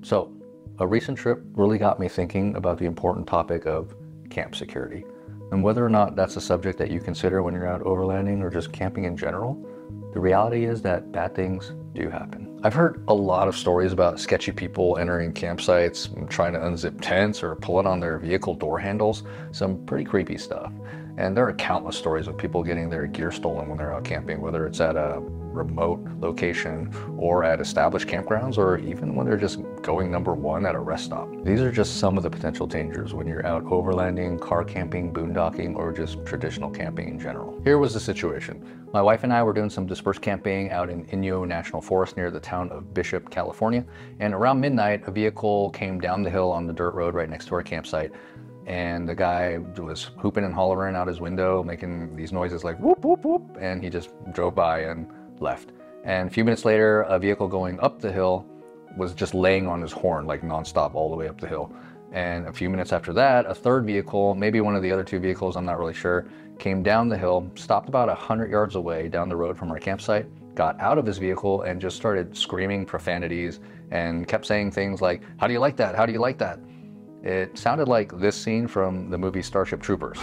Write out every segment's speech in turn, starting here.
So, a recent trip really got me thinking about the important topic of camp security, and whether or not that's a subject that you consider when you're out overlanding or just camping in general. The reality is that bad things do happen. I've heard a lot of stories about sketchy people entering campsites and trying to unzip tents or pull it on their vehicle door handles, some pretty creepy stuff. And there are countless stories of people getting their gear stolen when they're out camping, whether it's at a remote location or at established campgrounds, or even when they're just going number one at a rest stop. These are just some of the potential dangers when you're out overlanding, car camping, boondocking, or just traditional camping in general. Here was the situation. My wife and I were doing some dispersed camping out in Inyo National Forest near the town of Bishop, California. And around midnight, a vehicle came down the hill on the dirt road right next to our campsite. And the guy was hooping and hollering out his window, making these noises like whoop, whoop, whoop. And he just drove by and left. And a few minutes later, a vehicle going up the hill was just laying on his horn like nonstop all the way up the hill. And a few minutes after that, a third vehicle, maybe one of the other two vehicles, I'm not really sure, came down the hill, stopped about 100 yards away down the road from our campsite, got out of his vehicle and just started screaming profanities and kept saying things like, "How do you like that? How do you like that?" It sounded like this scene from the movie Starship Troopers.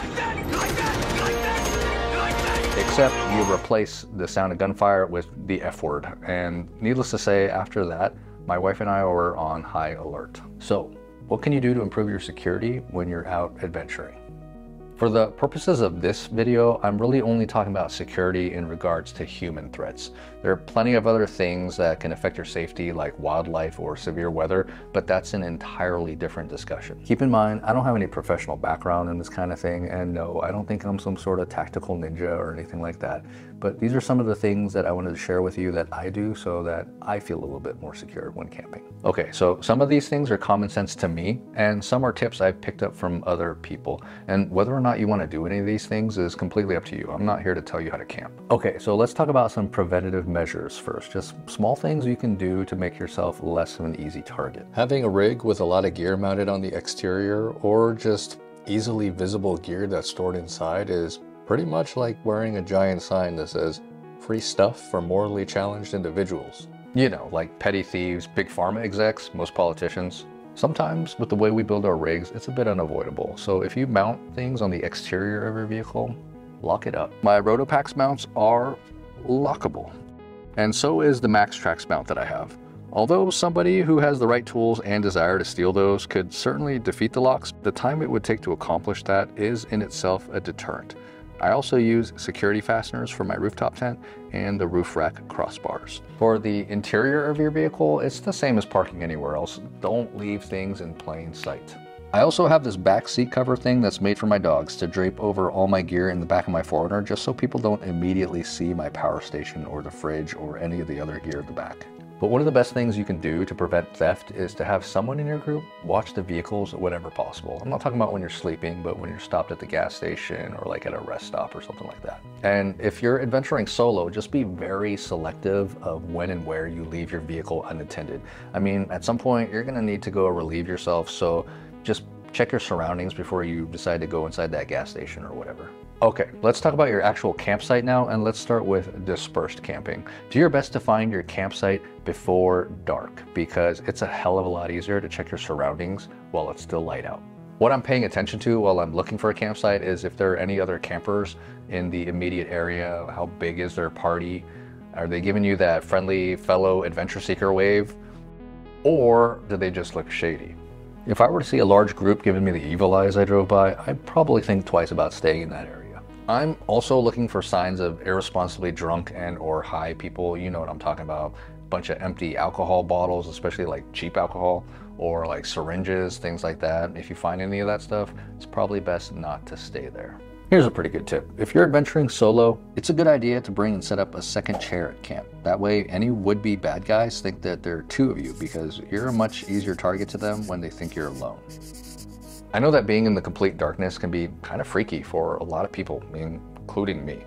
Except you replace the sound of gunfire with the F word. And needless to say, after that, my wife and I were on high alert. So, what can you do to improve your security when you're out adventuring? For the purposes of this video, I'm really only talking about security in regards to human threats. There are plenty of other things that can affect your safety, like wildlife or severe weather, but that's an entirely different discussion. Keep in mind, I don't have any professional background in this kind of thing, and no, I don't think I'm some sort of tactical ninja or anything like that. But these are some of the things that I wanted to share with you that I do so that I feel a little bit more secure when camping. Okay, so some of these things are common sense to me, and some are tips I've picked up from other people. And whether or not you want to do any of these things is completely up to you. I'm not here to tell you how to camp. Okay, so let's talk about some preventative measures first. Just small things you can do to make yourself less of an easy target. Having a rig with a lot of gear mounted on the exterior, or just easily visible gear that's stored inside, is pretty much like wearing a giant sign that says, "Free stuff for morally challenged individuals." You know, like petty thieves, big pharma execs, most politicians. Sometimes with the way we build our rigs, it's a bit unavoidable. So if you mount things on the exterior of your vehicle, lock it up. My Rotopax mounts are lockable. And so is the MaxTrax mount that I have. Although somebody who has the right tools and desire to steal those could certainly defeat the locks, the time it would take to accomplish that is in itself a deterrent. I also use security fasteners for my rooftop tent and the roof rack crossbars. For the interior of your vehicle, it's the same as parking anywhere else. Don't leave things in plain sight. I also have this back seat cover thing that's made for my dogs to drape over all my gear in the back of my 4Runner, just so people don't immediately see my power station or the fridge or any of the other gear at the back. But one of the best things you can do to prevent theft is to have someone in your group watch the vehicles whenever possible. I'm not talking about when you're sleeping, but when you're stopped at the gas station or like at a rest stop or something like that. And if you're adventuring solo, just be very selective of when and where you leave your vehicle unattended. I mean, at some point you're gonna need to go relieve yourself, so just check your surroundings before you decide to go inside that gas station or whatever. Okay, let's talk about your actual campsite now, and let's start with dispersed camping. Do your best to find your campsite before dark, because it's a hell of a lot easier to check your surroundings while it's still light out. What I'm paying attention to while I'm looking for a campsite is if there are any other campers in the immediate area. How big is their party? Are they giving you that friendly fellow adventure seeker wave? Or do they just look shady? If I were to see a large group giving me the evil eye as I drove by, I'd probably think twice about staying in that area. I'm also looking for signs of irresponsibly drunk and or high people. You know what I'm talking about. A bunch of empty alcohol bottles, especially like cheap alcohol, or like syringes, things like that. If you find any of that stuff, it's probably best not to stay there. Here's a pretty good tip. If you're adventuring solo, it's a good idea to bring and set up a second chair at camp. That way, any would-be bad guys think that there are two of you, because you're a much easier target to them when they think you're alone. I know that being in the complete darkness can be kind of freaky for a lot of people, including me.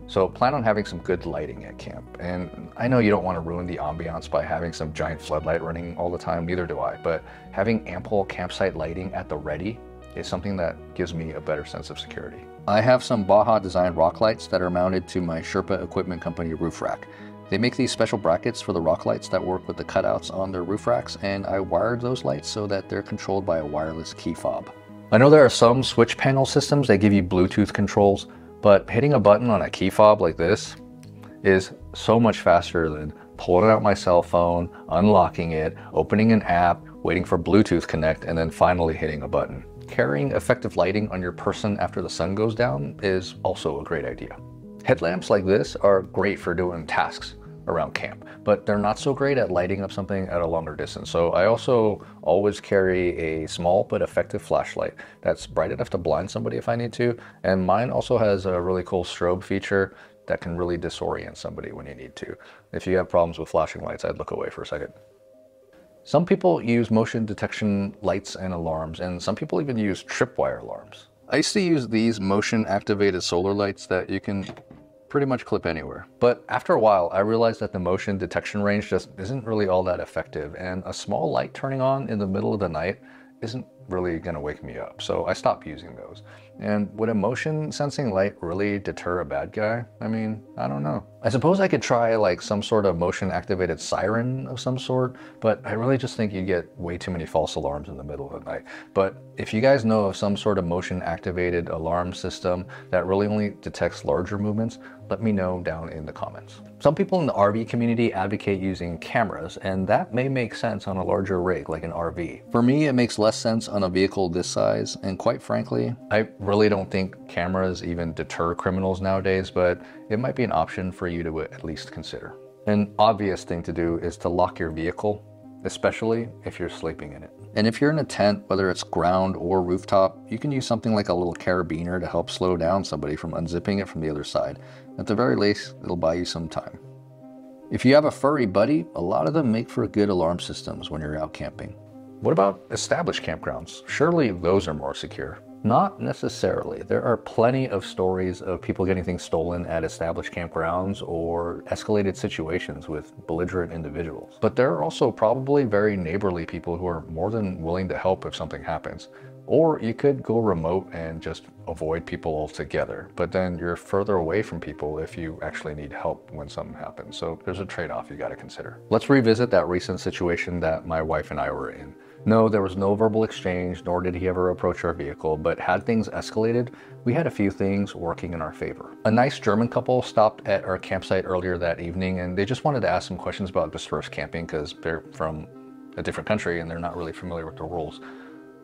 So plan on having some good lighting at camp. And I know you don't want to ruin the ambiance by having some giant floodlight running all the time, neither do I, but having ample campsite lighting at the ready is something that gives me a better sense of security. I have some Baja designed rock lights that are mounted to my Sherpa Equipment Company roof rack. They make these special brackets for the rock lights that work with the cutouts on their roof racks, and I wired those lights so that they're controlled by a wireless key fob. I know there are some switch panel systems that give you Bluetooth controls, but hitting a button on a key fob like this is so much faster than pulling out my cell phone, unlocking it, opening an app, waiting for Bluetooth connect, and then finally hitting a button. Carrying effective lighting on your person after the sun goes down is also a great idea. Headlamps like this are great for doing tasks around camp, but they're not so great at lighting up something at a longer distance. So I also always carry a small but effective flashlight that's bright enough to blind somebody if I need to. And mine also has a really cool strobe feature that can really disorient somebody when you need to. If you have problems with flashing lights, I'd look away for a second. Some people use motion detection lights and alarms, and some people even use tripwire alarms. I used to use these motion activated solar lights that you can pretty much clip anywhere. But after a while, I realized that the motion detection range just isn't really all that effective, and a small light turning on in the middle of the night isn't really gonna wake me up. So I stopped using those. And would a motion sensing light really deter a bad guy? I mean, I don't know. I suppose I could try like some sort of motion activated siren of some sort, but I really just think you'd get way too many false alarms in the middle of the night. But if you guys know of some sort of motion activated alarm system that really only detects larger movements, let me know down in the comments. Some people in the RV community advocate using cameras, and that may make sense on a larger rig like an RV. For me, it makes less sense on a vehicle this size, and quite frankly, I really don't think cameras even deter criminals nowadays, but it might be an option for you to at least consider. An obvious thing to do is to lock your vehicle, especially if you're sleeping in it. And if you're in a tent, whether it's ground or rooftop, you can use something like a little carabiner to help slow down somebody from unzipping it from the other side. At the very least, it'll buy you some time. If you have a furry buddy, a lot of them make for good alarm systems when you're out camping. What about established campgrounds? Surely those are more secure. Not necessarily. There are plenty of stories of people getting things stolen at established campgrounds or escalated situations with belligerent individuals. But there are also probably very neighborly people who are more than willing to help if something happens. Or you could go remote and just avoid people altogether, but then you're further away from people if you actually need help when something happens. So there's a trade-off you got to consider. Let's revisit that recent situation that my wife and I were in. No, there was no verbal exchange, nor did he ever approach our vehicle, but had things escalated, we had a few things working in our favor. A nice German couple stopped at our campsite earlier that evening, and they just wanted to ask some questions about dispersed camping because they're from a different country and they're not really familiar with the rules.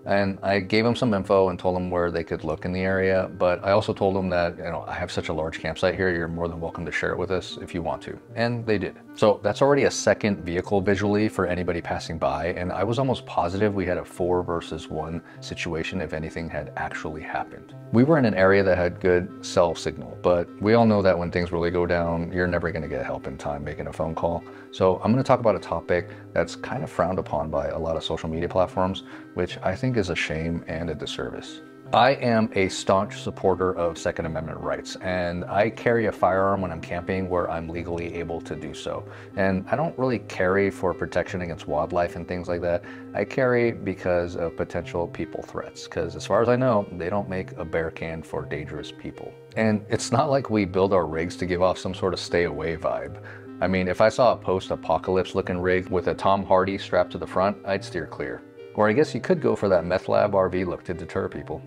And I gave them some info and told them where they could look in the area, but I also told them that, I have such a large campsite here, you're more than welcome to share it with us if you want to. And they did. So that's already a second vehicle visually for anybody passing by, and I was almost positive we had a 4 versus 1 situation if anything had actually happened. We were in an area that had good cell signal, but we all know that when things really go down, you're never gonna get help in time making a phone call. So I'm gonna talk about a topic that's kind of frowned upon by a lot of social media platforms, which I think is a shame and a disservice. I am a staunch supporter of Second Amendment rights, and I carry a firearm when I'm camping where I'm legally able to do so. And I don't really carry for protection against wildlife and things like that. I carry because of potential people threats, because as far as I know, they don't make a bear can for dangerous people. And it's not like we build our rigs to give off some sort of stay away vibe. I mean, if I saw a post-apocalypse looking rig with a Tom Hardy strapped to the front, I'd steer clear. Or I guess you could go for that meth lab RV look to deter people.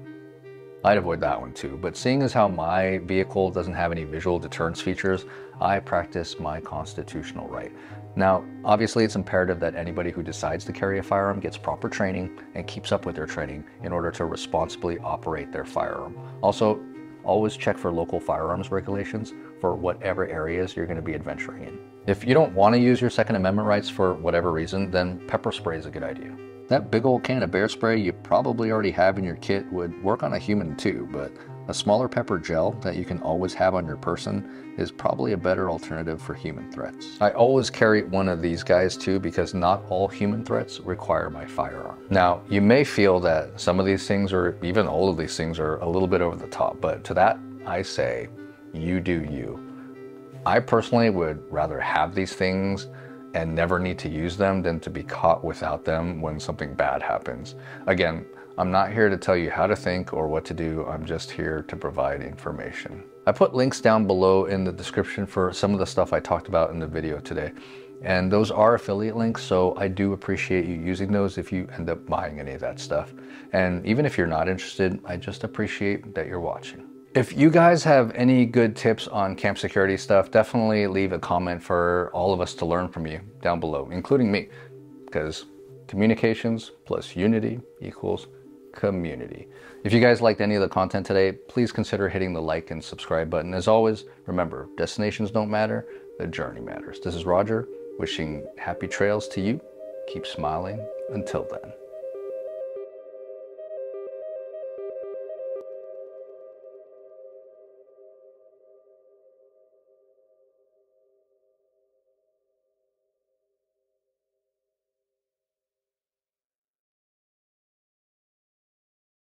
I'd avoid that one too, but seeing as how my vehicle doesn't have any visual deterrence features, I practice my constitutional right. Now, obviously it's imperative that anybody who decides to carry a firearm gets proper training and keeps up with their training in order to responsibly operate their firearm. Also, always check for local firearms regulations for whatever areas you're going to be adventuring in. If you don't want to use your Second Amendment rights for whatever reason, then pepper spray is a good idea. That big old can of bear spray you probably already have in your kit would work on a human too, but a smaller pepper gel that you can always have on your person is probably a better alternative for human threats. I always carry one of these guys too because not all human threats require my firearm. Now, you may feel that some of these things or even all of these things are a little bit over the top, but to that I say, you do you. I personally would rather have these things and never need to use them than to be caught without them when something bad happens. Again, I'm not here to tell you how to think or what to do. I'm just here to provide information. I put links down below in the description for some of the stuff I talked about in the video today. And those are affiliate links, so I do appreciate you using those if you end up buying any of that stuff. And even if you're not interested, I just appreciate that you're watching. If you guys have any good tips on camp security stuff, definitely leave a comment for all of us to learn from you down below, including me, because communications plus unity equals community. If you guys liked any of the content today, please consider hitting the like and subscribe button. As always, remember, destinations don't matter, the journey matters. This is Roger, wishing happy trails to you. Keep smiling until then.